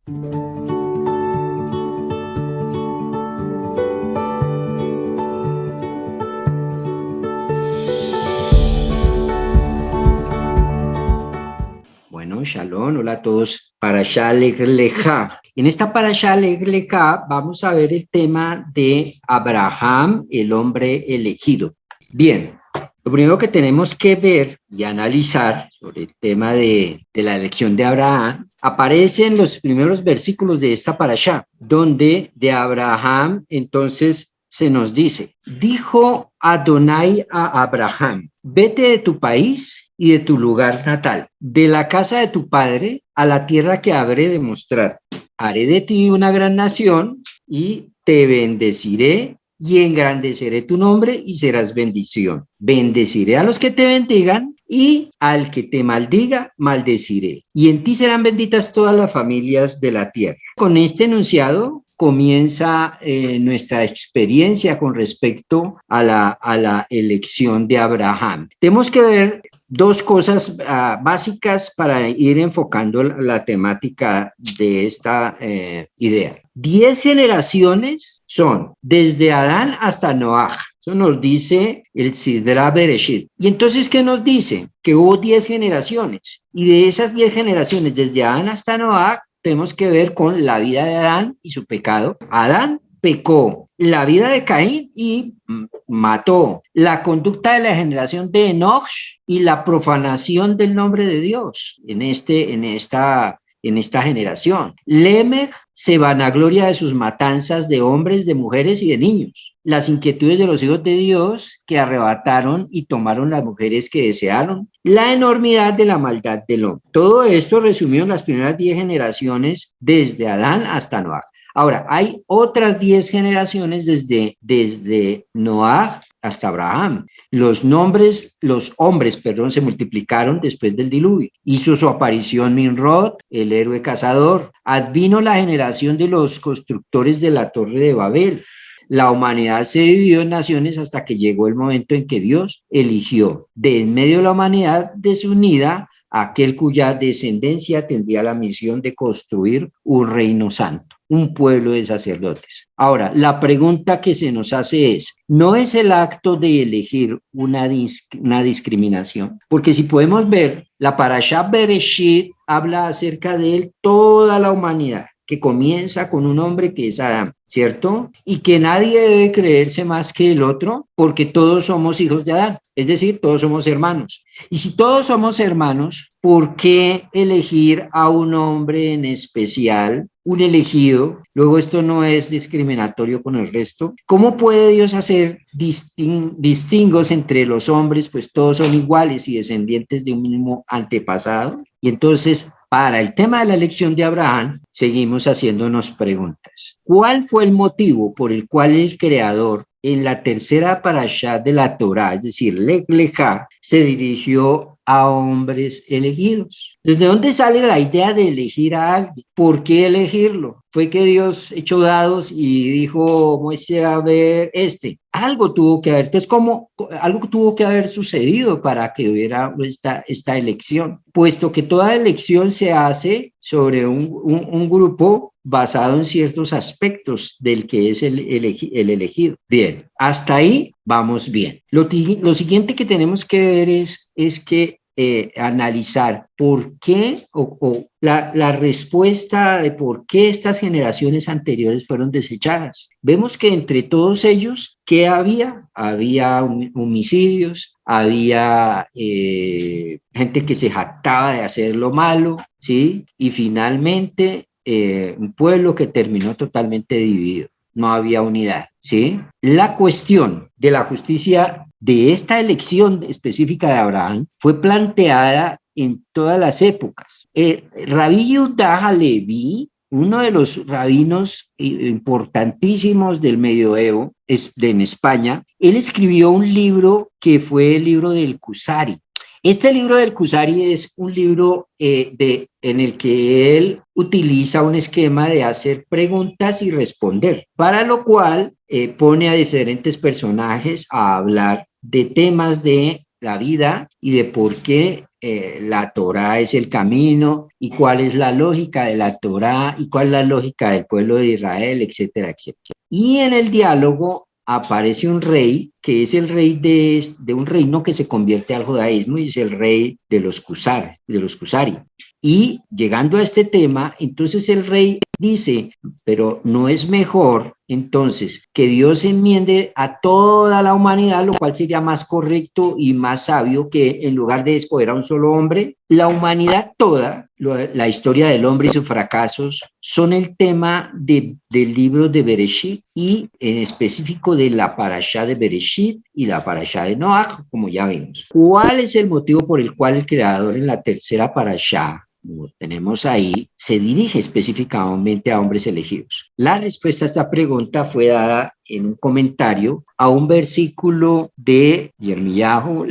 Bueno, Shalom, hola a todos. Parashá Lej Lejá. En esta Parashá Lej Lejá vamos a ver el tema de Abraham, el hombre elegido. Bien, lo primero que tenemos que ver y analizar sobre el tema de la elección de Abraham aparece en los primeros versículos de esta Parashá, donde de Abraham entonces se nos dice, dijo Adonai a Abraham, vete de tu país y de tu lugar natal, de la casa de tu padre a la tierra que habré de mostrar. Haré de ti una gran nación y te bendeciré y engrandeceré tu nombre y serás bendición. Bendeciré a los que te bendigan y al que te maldiga, maldeciré. Y en ti serán benditas todas las familias de la tierra. Con este enunciado comienza nuestra experiencia con respecto a la elección de Abraham. Tenemos que ver dos cosas básicas para ir enfocando la temática de esta idea. 10 generaciones son desde Adán hasta Noaj. Eso nos dice el Sidra Bereshit. Y entonces, ¿qué nos dice? Que hubo 10 generaciones. Y de esas 10 generaciones, desde Adán hasta Noaj, tenemos que ver con la vida de Adán y su pecado. Adán pecó, la vida de Caín y mató, la conducta de la generación de Enoch y la profanación del nombre de Dios en esta generación. Lemech se vanagloria de sus matanzas de hombres, de mujeres y de niños. Las inquietudes de los hijos de Dios que arrebataron y tomaron las mujeres que desearon. La enormidad de la maldad del hombre. Todo esto resumido en las primeras 10 generaciones desde Adán hasta Noah. Ahora, hay otras 10 generaciones desde Noah hasta Abraham. Los hombres, se multiplicaron después del diluvio. Hizo su aparición Nimrod, el héroe cazador. Advino la generación de los constructores de la Torre de Babel. La humanidad se dividió en naciones hasta que llegó el momento en que Dios eligió de en medio de la humanidad desunida aquel cuya descendencia tendría la misión de construir un reino santo, un pueblo de sacerdotes. Ahora, la pregunta que se nos hace es, ¿no es el acto de elegir una discriminación? Porque si podemos ver, la Parashá Bereshit habla acerca de él toda la humanidad, que comienza con un hombre que es Adán, ¿cierto? Y que nadie debe creerse más que el otro, porque todos somos hijos de Adán, es decir, todos somos hermanos. Y si todos somos hermanos, ¿por qué elegir a un hombre en especial, un elegido? Luego esto no es discriminatorio con el resto. ¿Cómo puede Dios hacer distingos entre los hombres? Pues todos son iguales y descendientes de un mismo antepasado. Y entonces, para el tema de la elección de Abraham, seguimos haciéndonos preguntas. ¿Cuál fue el motivo por el cual el Creador en la tercera parashá de la Torá, es decir, Lej Lejá, se dirigió a hombres elegidos? ¿Desde dónde sale la idea de elegir a alguien? ¿Por qué elegirlo? ¿Fue que Dios echó dados y dijo, Moisés, a ver, algo tuvo que haber? Entonces, algo tuvo que haber sucedido para que hubiera esta elección, puesto que toda elección se hace sobre un grupo basado en ciertos aspectos del que es el elegido. Bien, hasta ahí vamos bien. Lo siguiente que tenemos que ver es que analizar por qué o la respuesta de por qué estas generaciones anteriores fueron desechadas. Vemos que entre todos ellos, ¿qué había? Había homicidios, había gente que se jactaba de hacer lo malo, ¿sí? Y finalmente un pueblo que terminó totalmente dividido. No había unidad, ¿sí? La cuestión de la justicia de esta elección específica de Abraham fue planteada en todas las épocas. Rabí Yehuda Halevi, uno de los rabinos importantísimos del medioevo en España, él escribió un libro que fue el libro del Kusari. Este libro del Kusari es un libro en el que él utiliza un esquema de hacer preguntas y responder, para lo cual pone a diferentes personajes a hablar de temas de la vida y de por qué la Torá es el camino y cuál es la lógica de la Torá y cuál es la lógica del pueblo de Israel, etcétera, etcétera. Y en el diálogo aparece un rey que es el rey de un reino que se convierte al judaísmo y es el rey de los Khuzari. Y llegando a este tema, entonces el rey dice, pero no es mejor entonces que Dios enmiende a toda la humanidad, lo cual sería más correcto y más sabio que en lugar de escoger a un solo hombre, la humanidad toda, la historia del hombre y sus fracasos son el tema del libro de Bereshit y en específico de la parashá de Bereshit y la parashá de Noach, como ya vimos. ¿Cuál es el motivo por el cual el creador en la tercera parashá, como tenemos ahí, se dirige específicamente a hombres elegidos? La respuesta a esta pregunta fue dada en un comentario a un versículo de Yirmiyahu,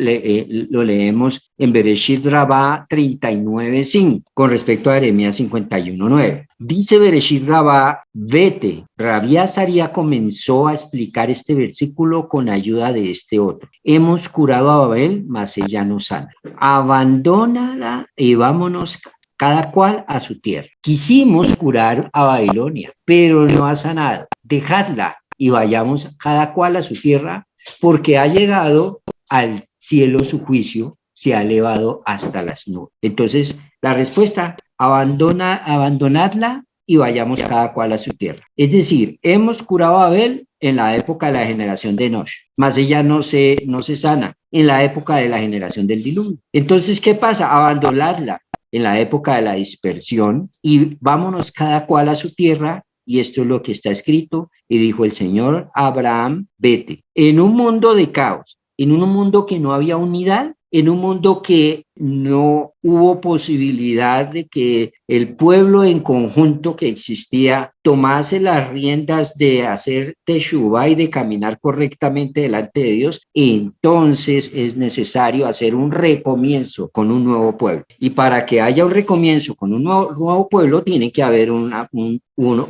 lo leemos en Bereshit Rabá 39:5, con respecto a Jeremías 51:9. Dice Bereshit Rabá, vete. Rabí Azaría comenzó a explicar este versículo con ayuda de este otro. Hemos curado a Babel, mas ella no sana. Abandónala y vámonos cada cual a su tierra. Quisimos curar a Babilonia, pero no ha sanado. Dejadla y vayamos cada cual a su tierra, porque ha llegado al cielo su juicio, se ha elevado hasta las nubes. Entonces, la respuesta, abandonadla y vayamos cada cual a su tierra. Es decir, hemos curado a Babel en la época de la generación de Nosh, mas ella no se sana en la época de la generación del diluvio. Entonces, ¿qué pasa? Abandonadla en la época de la dispersión y vámonos cada cual a su tierra. Y esto es lo que está escrito. Y dijo el Señor a Abraham, vete. En un mundo de caos, en un mundo que no había unidad, en un mundo que no hubo posibilidad de que el pueblo en conjunto que existía tomase las riendas de hacer teshuvá y de caminar correctamente delante de Dios, entonces es necesario hacer un recomienzo con un nuevo pueblo. Y para que haya un recomienzo con un nuevo pueblo, tiene que haber un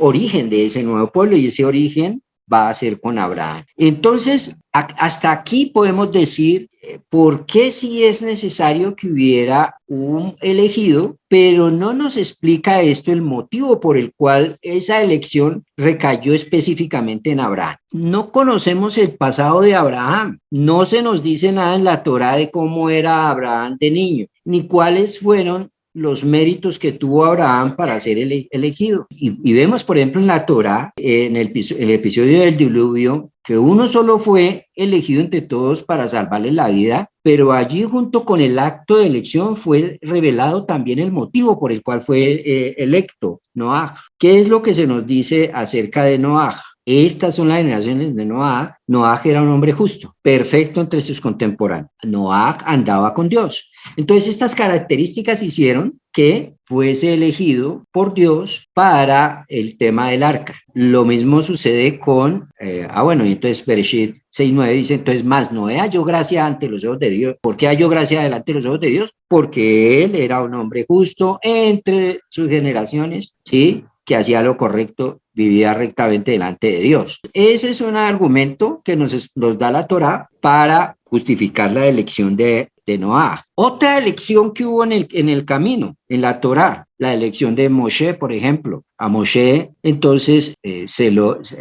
origen de ese nuevo pueblo, y ese origen va a ser con Abraham. Entonces, hasta aquí podemos decir por qué sí es necesario que hubiera un elegido, pero no nos explica esto el motivo por el cual esa elección recayó específicamente en Abraham. No conocemos el pasado de Abraham, no se nos dice nada en la Torá de cómo era Abraham de niño, ni cuáles fueron los méritos que tuvo Abraham para ser elegido. Y vemos, por ejemplo, en la Torá, en el episodio del diluvio, que uno solo fue elegido entre todos para salvarle la vida, pero allí junto con el acto de elección fue revelado también el motivo por el cual fue electo, Noaj. ¿Qué es lo que se nos dice acerca de Noaj? Estas son las generaciones de Noaj. Noaj era un hombre justo, perfecto entre sus contemporáneos. Noaj andaba con Dios. Entonces, estas características hicieron que fuese elegido por Dios para el tema del arca. Lo mismo sucede con, y entonces Bereshit 6:9 dice, entonces más Noé halló gracia ante los ojos de Dios. ¿Por qué halló gracia delante de los ojos de Dios? Porque él era un hombre justo entre sus generaciones, ¿sí? Que hacía lo correcto, vivía rectamente delante de Dios. Ese es un argumento que nos da la Torá para justificar la elección de Noaj. Otra elección que hubo en el camino, en la Torá, la elección de Moshe, por ejemplo. A Moshe, entonces,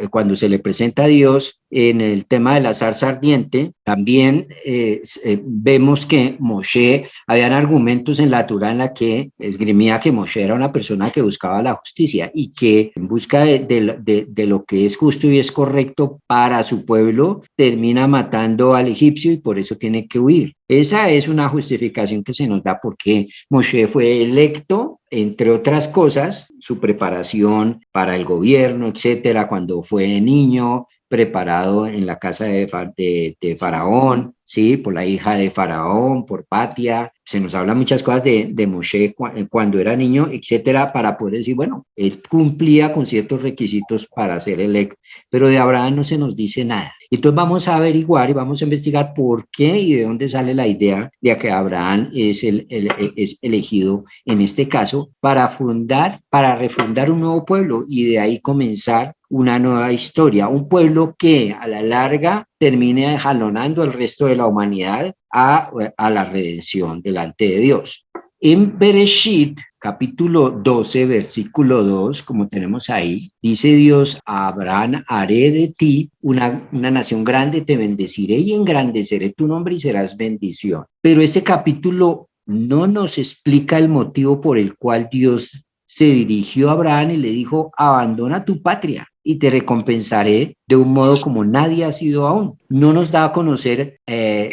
cuando se le presenta a Dios en el tema de la zarza ardiente, también vemos que Moshe, habían argumentos en la Torá en la que esgrimía que Moshe era una persona que buscaba la justicia y que en busca de lo que es justo y es correcto para su pueblo, termina matando al egipcio y por eso tiene que huir. Esa es una justificación que se nos da porque Moshe fue electo, entre otras cosas, su preparación para el gobierno, etcétera, cuando fue niño, preparado en la casa de Faraón, ¿sí? Por la hija de Faraón, por Patia. Se nos habla muchas cosas de Moshe cuando era niño, etcétera, para poder decir, bueno, él cumplía con ciertos requisitos para ser electo, pero de Abraham no se nos dice nada. Entonces vamos a averiguar y vamos a investigar por qué y de dónde sale la idea de que Abraham es elegido en este caso para refundar un nuevo pueblo y de ahí comenzar una nueva historia, un pueblo que a la larga termine jalonando al resto de la humanidad a la redención delante de Dios. En Bereshit, capítulo 12, versículo 2, como tenemos ahí, dice Dios a Abraham: haré de ti una nación grande, te bendeciré y engrandeceré tu nombre y serás bendición. Pero este capítulo no nos explica el motivo por el cual Dios se dirigió a Abraham y le dijo: abandona tu patria y te recompensaré de un modo como nadie ha sido aún. No nos da a conocer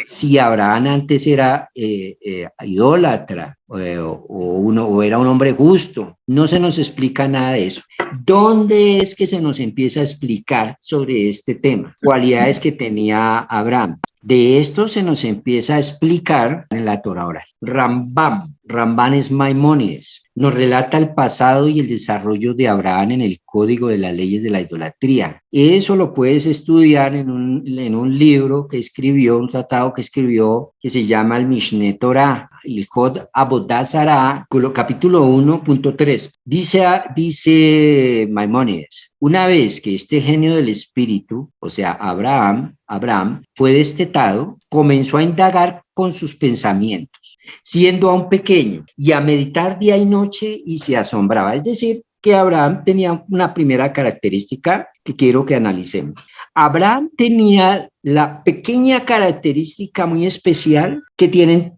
si Abraham antes era idólatra o era un hombre justo. No se nos explica nada de eso. ¿Dónde es que se nos empieza a explicar sobre este tema? Cualidades que tenía Abraham. De esto se nos empieza a explicar en la Torá oral. Rambam es Maimónides, nos relata el pasado y el desarrollo de Abraham en el Código de las Leyes de la Idolatría. Eso lo puedes estudiar en un libro que escribió, un tratado que escribió, que se llama el Mishneh Torah, Ilhot Avodah Zarah, capítulo 1.3. Dice Maimónides: una vez que este genio del espíritu, o sea, Abraham, fue destetado, comenzó a indagar con sus pensamientos, siendo aún pequeño, y a meditar día y noche, y se asombraba. Es decir, que Abraham tenía una primera característica que quiero que analicemos. Abraham tenía la pequeña característica muy especial que tienen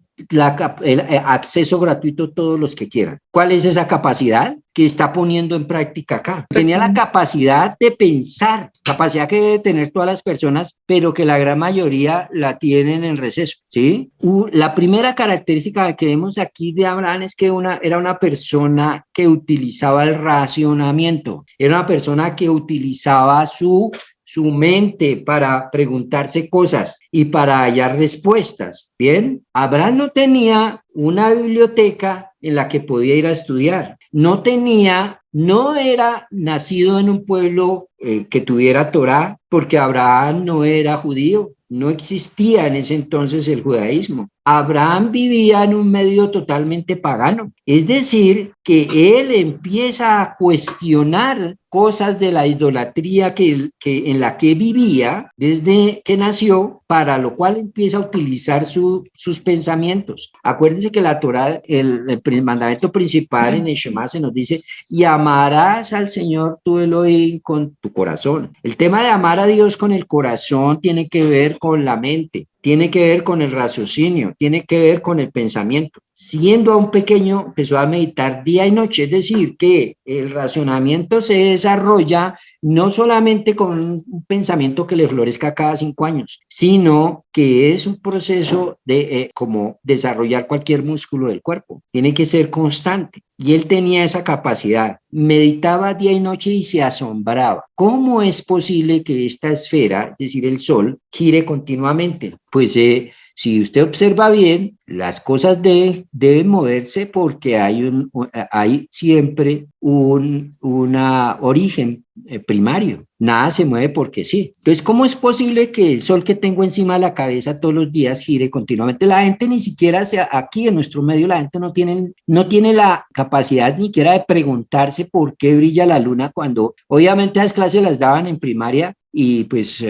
el acceso gratuito todos los que quieran. ¿Cuál es esa capacidad que está poniendo en práctica acá? Tenía la capacidad de pensar, capacidad que deben tener todas las personas, pero que la gran mayoría la tienen en receso, ¿sí? La primera característica que vemos aquí de Abraham es que era una persona que utilizaba el racionamiento, era una persona que utilizaba su mente para preguntarse cosas y para hallar respuestas. Bien, Abraham no tenía una biblioteca en la que podía ir a estudiar. No era nacido en un pueblo que tuviera Torá, porque Abraham no era judío. No existía en ese entonces el judaísmo. Abraham vivía en un medio totalmente pagano. Es decir, que él empieza a cuestionar cosas de la idolatría en la que vivía desde que nació, para lo cual empieza a utilizar sus pensamientos. Acuérdense que la Torá, el mandamiento principal en el Shema se nos dice: y amarás al Señor tu Elohim con tu corazón. El tema de amar a Dios con el corazón tiene que ver con la mente, tiene que ver con el raciocinio, tiene que ver con el pensamiento. Siendo aún pequeño, empezó a meditar día y noche, es decir, que el racionamiento se desarrolla no solamente con un pensamiento que le florezca cada 5 años, sino que es un proceso de como desarrollar cualquier músculo del cuerpo. Tiene que ser constante. Y él tenía esa capacidad. Meditaba día y noche y se asombraba. ¿Cómo es posible que esta esfera, es decir, el Sol, gire continuamente? Pues si usted observa bien, las cosas deben moverse porque hay siempre un origen primario. Nada se mueve porque sí. Entonces, ¿cómo es posible que el sol que tengo encima de la cabeza todos los días gire continuamente? La gente ni siquiera, aquí en nuestro medio, la gente no tiene la capacidad ni siquiera de preguntarse por qué brilla la luna, cuando obviamente las clases las daban en primaria. Y pues,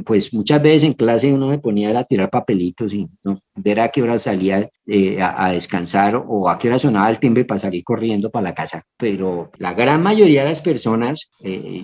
pues muchas veces en clase uno me ponía a tirar papelitos y no, ver a qué hora salía a descansar o a qué hora sonaba el timbre para salir corriendo para la casa. Pero la gran mayoría de las personas,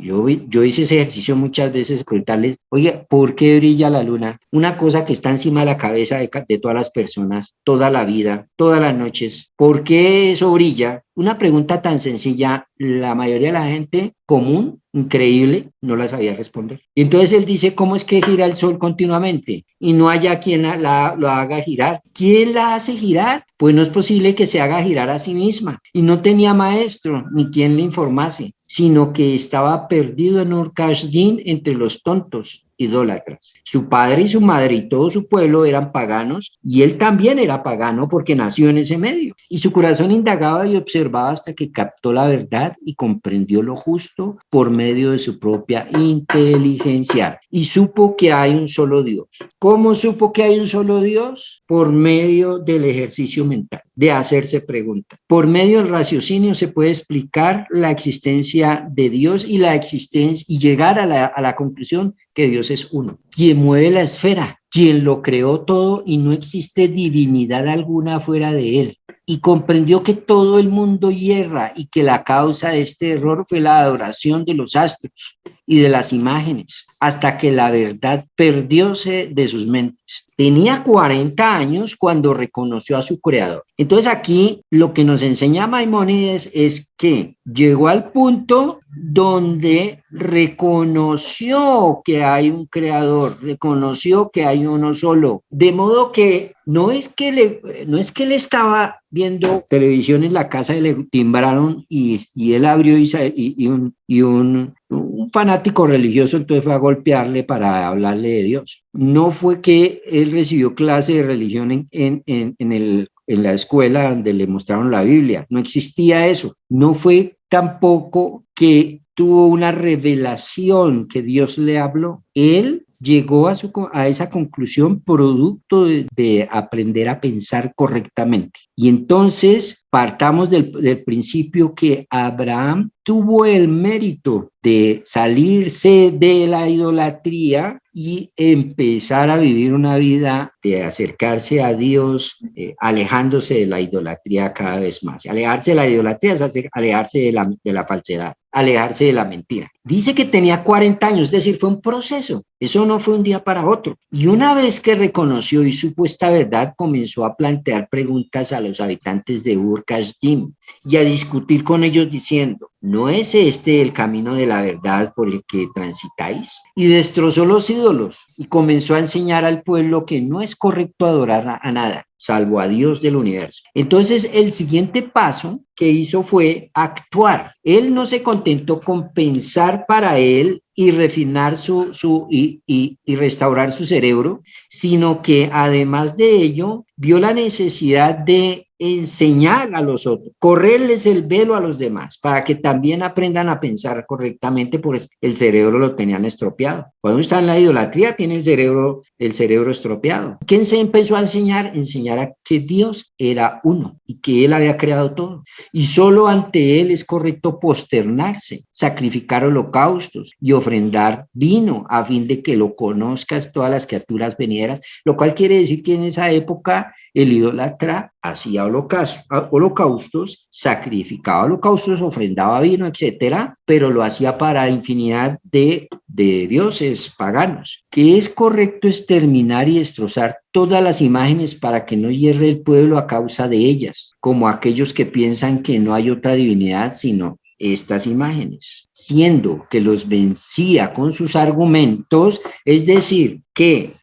yo hice ese ejercicio muchas veces, preguntarles: oye, ¿por qué brilla la luna? Una cosa que está encima de la cabeza de todas las personas, toda la vida, todas las noches. ¿Por qué eso brilla? Una pregunta tan sencilla, la mayoría de la gente común, increíble, no la sabía responder. Y entonces él dice: ¿cómo es que gira el sol continuamente? Y no haya quien lo haga girar. ¿Quién la hace girar? Pues no es posible que se haga girar a sí misma. Y no tenía maestro ni quien le informase, sino que estaba perdido en Ur-Kashdin entre los tontos idólatras. Su padre y su madre y todo su pueblo eran paganos, y él también era pagano porque nació en ese medio. Y su corazón indagaba y observaba hasta que captó la verdad y comprendió lo justo por medio de su propia inteligencia, y supo que hay un solo Dios. ¿Cómo supo que hay un solo Dios? Por medio del ejercicio mental, de hacerse preguntas. Por medio del raciocinio se puede explicar la existencia de Dios y la existencia y llegar a la conclusión que Dios es uno, quien mueve la esfera, quien lo creó todo y no existe divinidad alguna fuera de él. Y comprendió que todo el mundo hierra y que la causa de este error fue la adoración de los astros y de las imágenes, hasta que la verdad perdióse de sus mentes. Tenía 40 años cuando reconoció a su creador. Entonces aquí lo que nos enseña Maimónides es que llegó al punto donde reconoció que hay un creador, reconoció que hay uno solo, de modo que no es que él estaba viendo televisión en la casa y le timbraron y él abrió y un fanático religioso entonces fue a golpearle para hablarle de Dios. No fue que él recibió clase de religión en la escuela donde le mostraron la Biblia, no existía eso. No fue tampoco que tuvo una revelación que Dios le habló. Él llegó a esa conclusión producto de aprender a pensar correctamente. Y entonces partamos del principio que Abraham tuvo el mérito de salirse de la idolatría y empezar a vivir una vida de acercarse a Dios, alejándose de la idolatría cada vez más. Alejarse de la idolatría es alejarse de la falsedad, alejarse de la mentira. Dice que tenía 40 años, es decir, fue un proceso. Eso no fue un día para otro. Y una vez que reconoció y supo esta verdad, comenzó a plantear preguntas a los habitantes de Ur Kasdim y a discutir con ellos diciendo: ¿no es este el camino de la verdad por el que transitáis? Y destrozó los ídolos y comenzó a enseñar al pueblo que no es correcto adorar a nada, salvo a Dios del universo. Entonces, el siguiente paso que hizo fue actuar. Él no se contentó con pensar para él y refinar y restaurar su cerebro, sino que además de ello, vio la necesidad de enseñar a los otros, correrles el velo a los demás, para que también aprendan a pensar correctamente, pues el cerebro lo tenían estropeado. Cuando está en la idolatría, tiene el cerebro estropeado. ¿Quién se empezó a enseñar? Enseñar a que Dios era uno y que Él había creado todo. Y solo ante Él es correcto posternarse, sacrificar holocaustos y ofrendar vino a fin de que lo conozcas todas las criaturas venideras, lo cual quiere decir que en esa época el idólatra hacía holocaustos, sacrificaba holocaustos, ofrendaba vino, etcétera, pero lo hacía para infinidad de dioses paganos. Que es correcto exterminar y destrozar todas las imágenes para que no hierre el pueblo a causa de ellas, como aquellos que piensan que no hay otra divinidad sino estas imágenes, siendo que los vencía con sus argumentos, es decir, que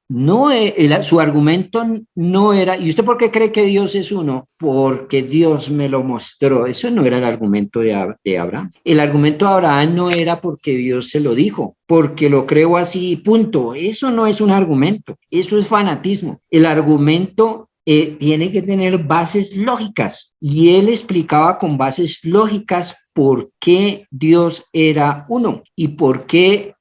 su argumento no era: ¿y usted por qué cree que Dios es uno? Porque Dios me lo mostró. Eso no era el argumento de Abraham. El argumento de Abraham no era porque Dios se lo dijo, porque lo creo así, punto. Eso no es un argumento, eso es fanatismo. El argumento tiene que tener bases lógicas, y él explicaba con bases lógicas por qué Dios era uno y por qué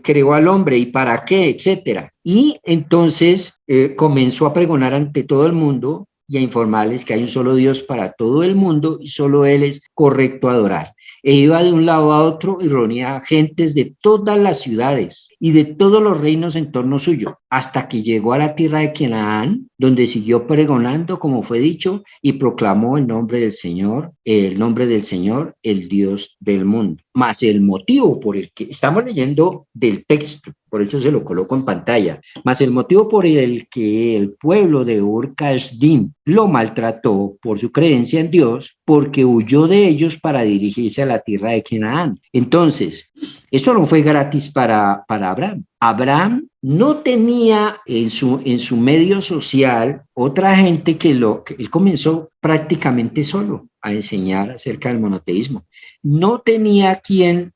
creó al hombre y para qué, etcétera. Y entonces comenzó a pregonar ante todo el mundo y a informarles que hay un solo Dios para todo el mundo y solo Él es correcto adorar. E iba de un lado a otro y reunía gentes de todas las ciudades y de todos los reinos en torno suyo, hasta que llegó a la tierra de Canaán, donde siguió pregonando, como fue dicho, y proclamó el nombre del Señor, el Dios del mundo. Mas el motivo por el que estamos leyendo del texto, por eso se lo coloco en pantalla, mas el motivo por el que el pueblo de Ur Kasdim lo maltrató por su creencia en Dios, porque huyó de ellos para dirigirse a la tierra de Canaán. Entonces, esto no fue gratis para Abraham. Abraham no tenía en su medio social otra gente que él comenzó prácticamente solo a enseñar acerca del monoteísmo. No tenía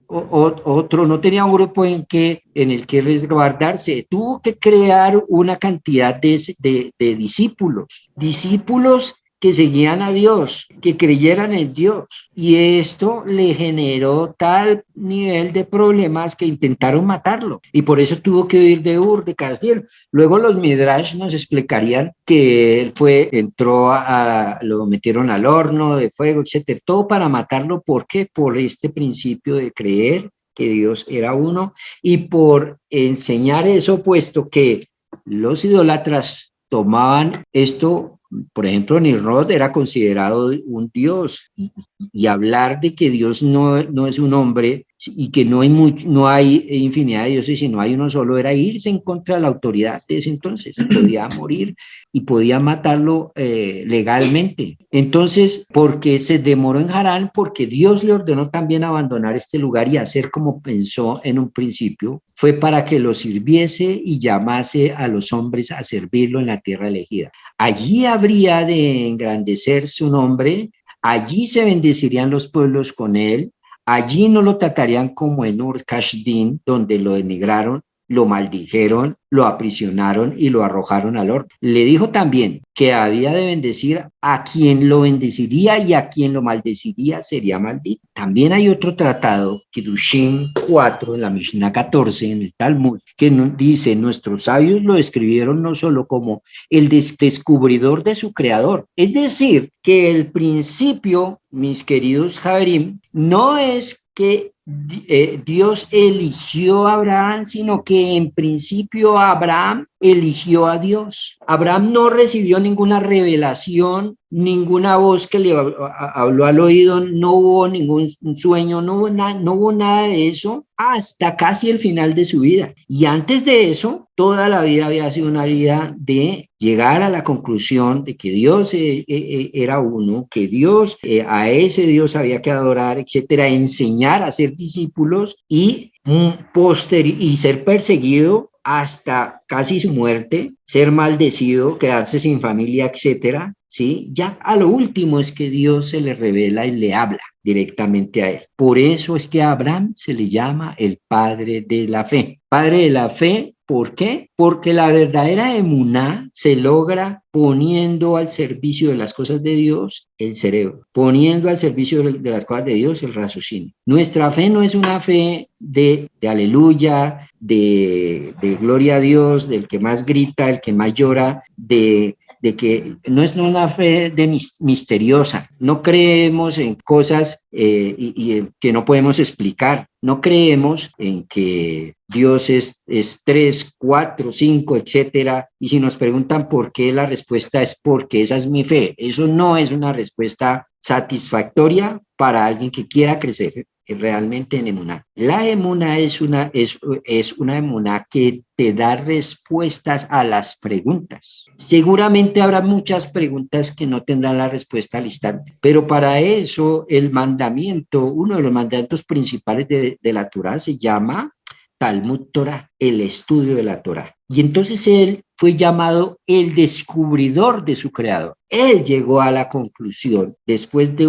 no tenía un grupo en el que resguardarse. Tuvo que crear una cantidad de discípulos que seguían a Dios, que creyeran en Dios. Y esto le generó tal nivel de problemas que intentaron matarlo. Y por eso tuvo que huir de Ur de Kasdiel. Luego los Midrash nos explicarían que él lo metieron al horno de fuego, etcétera. Todo para matarlo. ¿Por qué? Por este principio de creer que Dios era uno y por enseñar eso, puesto que los idólatras tomaban esto. Por ejemplo, Nimrod era considerado un dios y hablar de que Dios no es un hombre y que no hay infinidad de dioses, sino hay uno solo, era irse en contra de la autoridad de ese entonces. Podía morir y podía matarlo legalmente. Entonces, porque se demoró en Harán, porque Dios le ordenó también abandonar este lugar y hacer como pensó en un principio, fue para que lo sirviese y llamase a los hombres a servirlo en la tierra elegida. Allí habría de engrandecer su nombre, allí se bendecirían los pueblos con él, allí no lo tratarían como en Ur-Kashdin, donde lo denigraron, lo maldijeron, lo aprisionaron y lo arrojaron al horno. Le dijo también que había de bendecir a quien lo bendeciría y a quien lo maldeciría sería maldito. También hay otro tratado, Kiddushin 4, en la Mishnah 14, en el Talmud, que dice, nuestros sabios lo describieron no solo como el descubridor de su creador, es decir, que el principio, mis queridos Javerim, no es que Dios eligió a Abraham, sino que en principio Abraham eligió a Dios. Abraham no recibió ninguna revelación, ninguna voz que le habló al oído, no hubo ningún sueño, no hubo nada de eso hasta casi el final de su vida. Y antes de eso, toda la vida había sido una vida de llegar a la conclusión de que Dios era uno, que a ese Dios había que adorar, etcétera, enseñar a ser discípulos y ser perseguido hasta casi su muerte, ser maldecido, quedarse sin familia, etcétera, ¿sí? Ya a lo último es que Dios se le revela y le habla directamente a él. Por eso es que a Abraham se le llama el padre de la fe. Padre de la fe, ¿por qué? Porque la verdadera emuná se logra poniendo al servicio de las cosas de Dios el cerebro, poniendo al servicio de las cosas de Dios el raciocinio. Nuestra fe no es una fe de aleluya, de gloria a Dios, del que más grita, el que más llora, de que no es una fe misteriosa, no creemos en cosas que no podemos explicar, no creemos en que Dios es 3, 4, 5, etcétera, y si nos preguntan por qué, la respuesta es porque esa es mi fe. Eso no es una respuesta satisfactoria para alguien que quiera crecer realmente en emuná. La emuná es una emuná que te da respuestas a las preguntas. Seguramente habrá muchas preguntas que no tendrán la respuesta al instante, pero para eso uno de los mandamientos principales de la Torá se llama Talmud Torah, el estudio de la Torá. Y entonces él fue llamado el descubridor de su creador. Él llegó a la conclusión, después de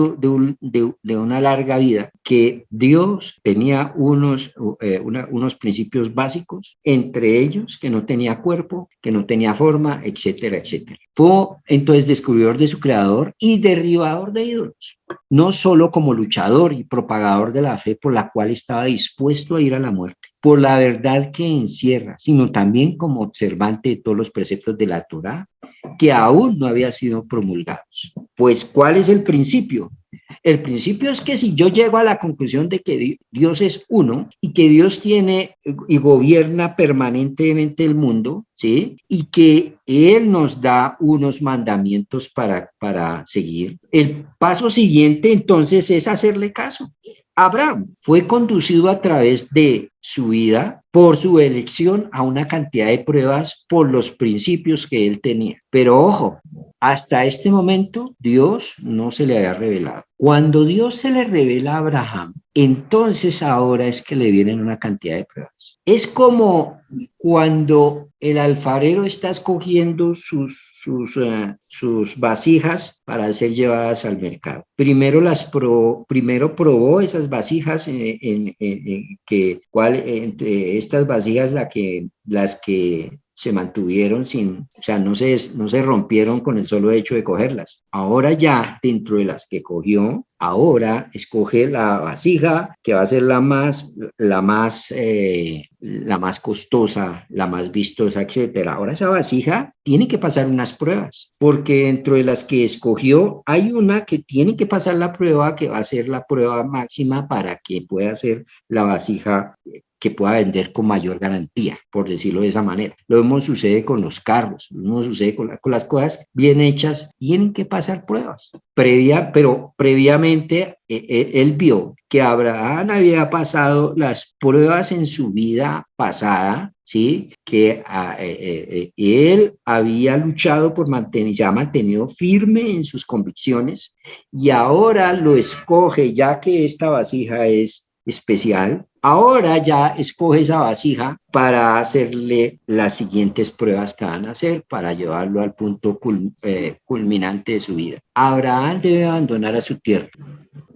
una larga vida, que Dios tenía unos principios básicos, entre ellos que no tenía cuerpo, que no tenía forma, etcétera, etcétera. Fue entonces descubridor de su creador y derribador de ídolos, no solo como luchador y propagador de la fe por la cual estaba dispuesto a ir a la muerte, por la verdad que encierra, sino también como observante de todos los preceptos de la Torá que aún no habían sido promulgados. Pues, ¿cuál es el principio? El principio es que si yo llego a la conclusión de que Dios es uno y que Dios tiene y gobierna permanentemente el mundo, ¿sí? Y que Él nos da unos mandamientos para seguir, el paso siguiente entonces es hacerle caso. Abraham fue conducido a través de su vida por su elección a una cantidad de pruebas por los principios que él tenía. Pero ojo, hasta este momento Dios no se le había revelado. Cuando Dios se le revela a Abraham, entonces ahora es que le vienen una cantidad de pruebas. Es como cuando el alfarero está escogiendo sus vasijas para ser llevadas al mercado. Primero probó esas vasijas entre estas vasijas las que se mantuvieron o sea, no se rompieron con el solo hecho de cogerlas. Ahora ya, dentro de las que cogió, ahora escoge la vasija que va a ser la más costosa, la más vistosa, etcétera. Ahora esa vasija tiene que pasar unas pruebas, porque dentro de las que escogió hay una que tiene que pasar la prueba, que va a ser la prueba máxima para que pueda ser la vasija que pueda vender con mayor garantía, por decirlo de esa manera. Lo mismo sucede con los carros, lo mismo sucede con las cosas bien hechas, tienen que pasar pruebas. Pero previamente él vio que Abraham había pasado las pruebas en su vida pasada, ¿sí? Que él había luchado por mantener, se ha mantenido firme en sus convicciones y ahora lo escoge, ya que esta vasija es especial, ahora ya escoge esa vasija para hacerle las siguientes pruebas que van a hacer para llevarlo al punto culminante de su vida. Abraham debe abandonar a su tierra.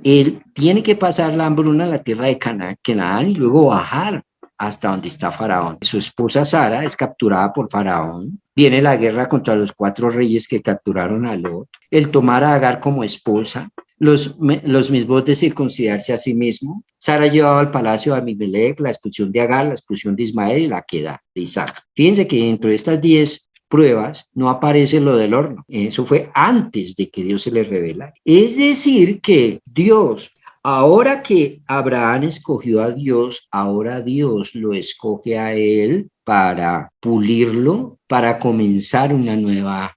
Él tiene que pasar la hambruna en la tierra de Canaán y luego bajar hasta donde está Faraón. Su esposa Sara es capturada por Faraón. Viene la guerra contra los 4 reyes que capturaron a Lot. El tomar a Agar como esposa. Los mismos de circuncidarse a sí mismo. Sara llevaba al palacio de Abimelech, la expulsión de Agar, la expulsión de Ismael y la queda de Isaac. Fíjense que dentro de estas 10 pruebas no aparece lo del horno. Eso fue antes de que Dios se le revelara. Es decir, que Dios, ahora que Abraham escogió a Dios, ahora Dios lo escoge a él para pulirlo, para comenzar una nueva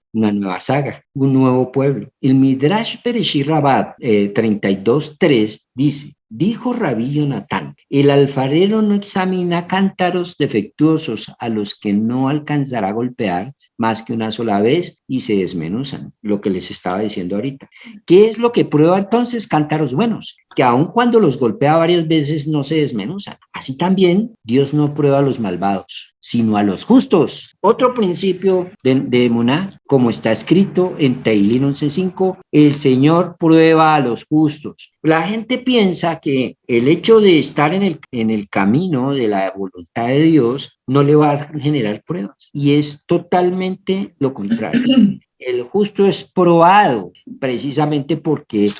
saga, un nuevo pueblo. El Midrash Bereshit Rabbah 32:3 dice: dijo Rabí Jonatán, el alfarero no examina cántaros defectuosos a los que no alcanzará a golpear más que una sola vez y se desmenuzan, lo que les estaba diciendo ahorita. ¿Qué es lo que prueba entonces? Cántaros buenos, que aun cuando los golpea varias veces no se desmenuzan. Así también Dios no prueba a los malvados, sino a los justos. Otro principio de Emuná, como está escrito en Teilín 11:5, el Señor prueba a los justos. La gente piensa que el hecho de estar en el camino de la voluntad de Dios no le va a generar pruebas, y es totalmente lo contrario. El justo es probado precisamente porque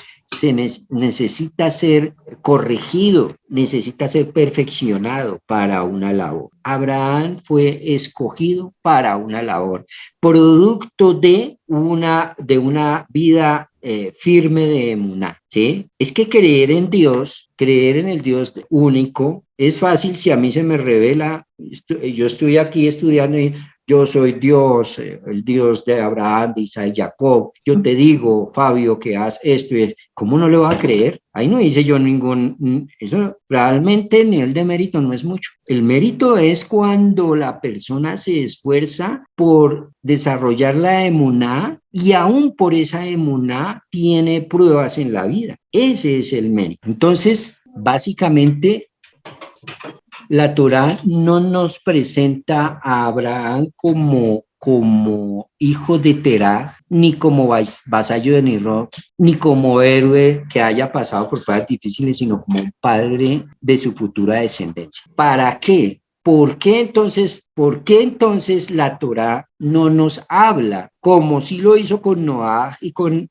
necesita ser corregido, necesita ser perfeccionado para una labor. Abraham fue escogido para una labor, producto de una vida firme de emuná, ¿sí? Es que creer en Dios, creer en el Dios único, es fácil si a mí se me revela, yo estoy aquí estudiando y yo soy Dios, el Dios de Abraham, de Isaac y Jacob. Yo te digo, Fabio, que haz esto. ¿Cómo no le va a creer? Ahí no hice yo eso realmente el nivel de mérito no es mucho. El mérito es cuando la persona se esfuerza por desarrollar la emuná y aún por esa emuná tiene pruebas en la vida. Ese es el mérito. Entonces, básicamente, la Torá no nos presenta a Abraham como hijo de Terah, ni como vasallo de Nimrod, ni como héroe que haya pasado por pruebas difíciles, sino como un padre de su futura descendencia. ¿Para qué? ¿Por qué entonces la Torá no nos habla, como sí lo hizo con Noah y con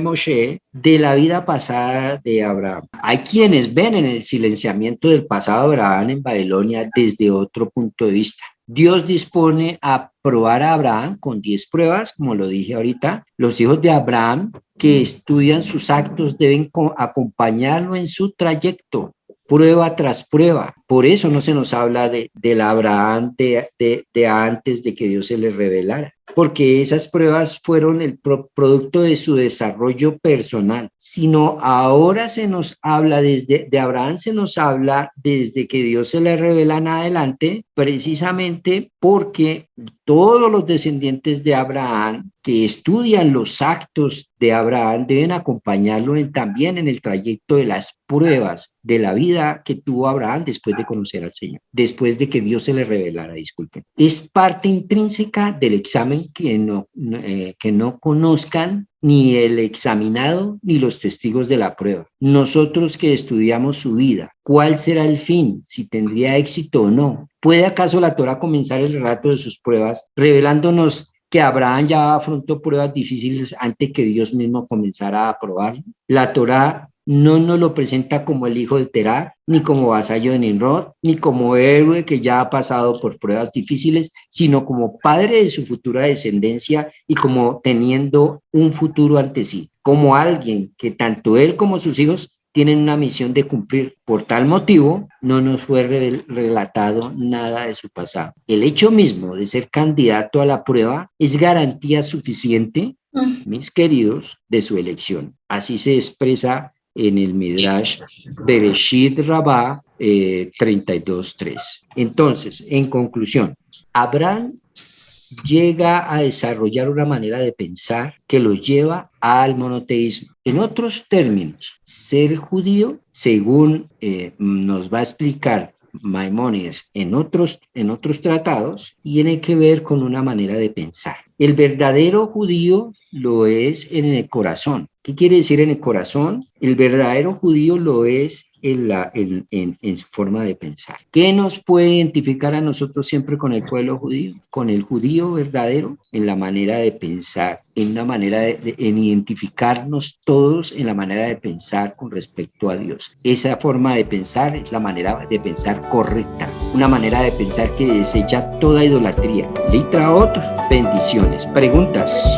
Moshe, de la vida pasada de Abraham? Hay quienes ven en el silenciamiento del pasado de Abraham en Babilonia desde otro punto de vista. Dios dispone a probar a Abraham con 10 pruebas, como lo dije ahorita. Los hijos de Abraham que estudian sus actos deben acompañarlo en su trayecto, prueba tras prueba. Por eso no se nos habla del Abraham de antes de que Dios se le revelara, porque esas pruebas fueron el producto de su desarrollo personal, sino ahora se nos habla de Abraham, se nos habla desde que Dios se le revela en adelante, precisamente porque todos los descendientes de Abraham que estudian los actos de Abraham deben acompañarlo también en el trayecto de las pruebas de la vida que tuvo Abraham después de conocer al Señor, después de que Dios se le revelara, disculpen. Es parte intrínseca del examen que no conozcan ni el examinado ni los testigos de la prueba. Nosotros que estudiamos su vida, ¿cuál será el fin? Si tendría éxito o no. ¿Puede acaso la Torá comenzar el relato de sus pruebas revelándonos que Abraham ya afrontó pruebas difíciles antes que Dios mismo comenzara a probarlo? La Torá no nos lo presenta como el hijo de Terah, ni como vasallo de Nimrod, ni como héroe que ya ha pasado por pruebas difíciles, sino como padre de su futura descendencia y como teniendo un futuro ante sí, como alguien que tanto él como sus hijos tienen una misión de cumplir. Por tal motivo, no nos fue relatado nada de su pasado. El hecho mismo de ser candidato a la prueba es garantía suficiente, mis queridos, de su elección. Así se expresa en el Midrash Bereshit Rabbah 32.3. Entonces, en conclusión, Abraham llega a desarrollar una manera de pensar que lo lleva al monoteísmo. En otros términos, ser judío, según nos va a explicar Maimónides en otros tratados, tiene que ver con una manera de pensar. El verdadero judío lo es en el corazón. ¿Qué quiere decir en el corazón? El verdadero judío lo es en su forma de pensar. ¿Qué nos puede identificar a nosotros siempre con el pueblo judío? Con el judío verdadero, en la manera de pensar, en una manera en identificarnos todos en la manera de pensar con respecto a Dios. Esa forma de pensar es la manera de pensar correcta, una manera de pensar que desecha toda idolatría. Litra otro. Bendiciones. Preguntas.